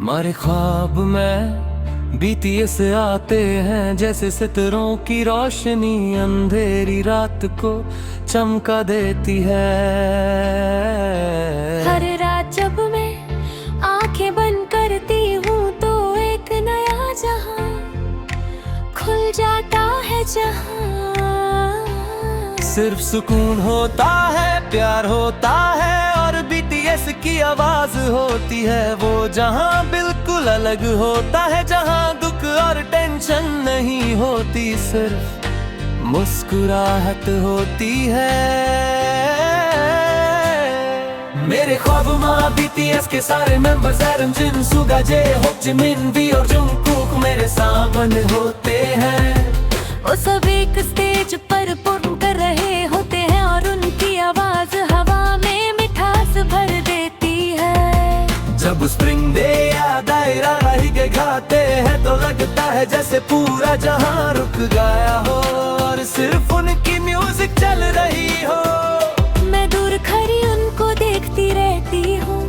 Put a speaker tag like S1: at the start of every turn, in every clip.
S1: हमारे ख्वाब में BTS आते हैं जैसे सितारों की रोशनी अंधेरी रात को चमका देती है।
S2: हर रात जब मैं आंखें बंद करती हूँ तो एक नया जहां खुल जाता है जहां।
S1: सिर्फ सुकून होता है, प्यार होता है और BTS की आवाज होती है। वो जहां बिल्कुल अलग होता है, जहां दुख और टेंशन नहीं होती, सिर्फ मुस्कुराहट होती है। मेरे ख्वाब में BTS के सारे members R M, Jin, Suga, J, Hope, Jimin, V और जंगकुक मेरे सामने होते हैं।
S2: वो सब एक स्टेज पर परफॉर्म कर रहे होते हैं और उनकी आवाज हवा में मिठास भर देती है।
S1: जब स्प्रिंग डे या दायरा रही के गाते हैं तो लगता है जैसे पूरा जहां रुक गया हो और सिर्फ उनकी म्यूजिक चल रही हो।
S2: मैं दूर खड़ी उनको देखती रहती हूँ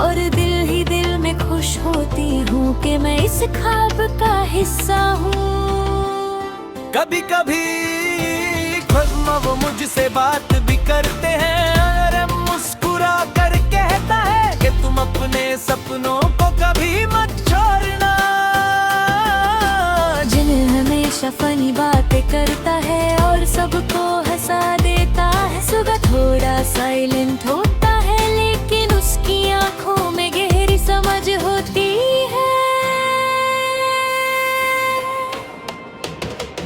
S2: और दिल ही दिल में खुश होती हूँ कि मैं इस ख्वाब का हिस्सा हूँ।
S1: कभी कभी खुद में वो मुझसे बात भी करते हैं और मुस्कुरा कर कहता है कि तुम अपने सपनों को कभी मत छोड़ना।
S2: जिन हमेशा फनी बातें करता है और सबको हंसा देता है। सुबह थोड़ा साइलेंट होता है लेकिन उसकी आंखों में गहरी समझ होती है।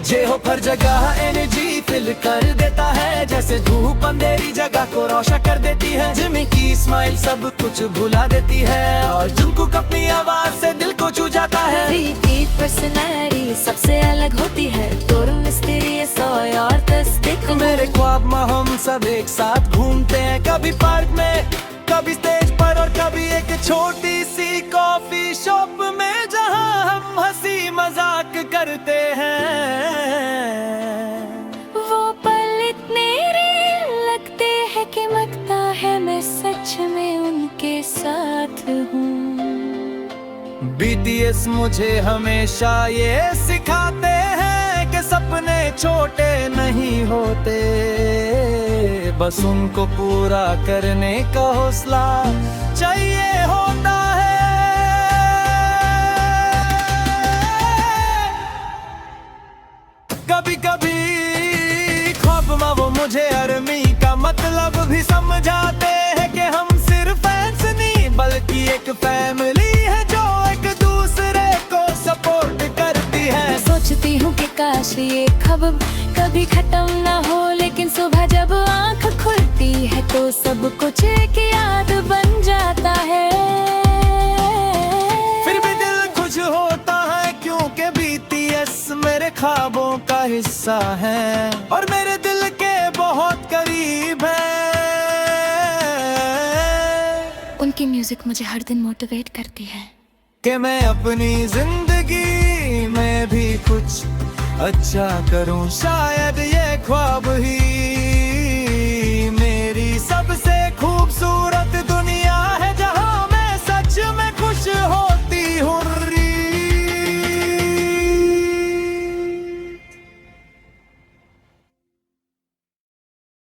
S1: जे हो हर जगह एनर्जी फिल कर देता है, जैसे धूप अंधेरी जगह को रोशन कर देती है। जिमी की स्माइल सब कुछ भुला देती है और जिनको अपनी आवाज से दिल को छू जाता है।
S2: की पर्सनैलिटी सबसे अलग होती है, तो मिस्टीरियस और तस्दीक।
S1: मेरे ख्वाब में हम सब एक साथ घूमते हैं, कभी पार्क में, कभी स्टेज पर और कभी एक छोटी सी कॉफी शॉप में जहां हम हंसी मजाक करते हैं।
S2: वो पल इतने रियल लगते हैं कि लगता है मैं सच में उनके साथ हूँ।
S1: BTS मुझे हमेशा ये सिखाते हैं कि सपने छोटे नहीं होते, बस उनको पूरा करने का हौसला चाहिए होता है। कभी कभी ख्वाब में वो मुझे आर्मी का मतलब भी समझाते हैं कि हम सिर्फ फैंस नहीं बल्कि एक फैमिली है जो एक दूसरे को सपोर्ट करती है।
S2: सोचती हूँ कि काश ये ख्वाब कभी खत्म ना हो, लेकिन सुबह जब आँख खुलती है तो सब कुछ एक याद बन जाता है।
S1: फिर भी दिल खुश होता है क्योंकि BTS मेरे ख्वाबों का हिस्सा है और मेरे दिल के बहुत करीब है।
S2: उनकी म्यूजिक मुझे हर दिन मोटिवेट करती है
S1: कि मैं अपनी जिंदगी में भी कुछ अच्छा करूं, शायद ये ख्वाब ही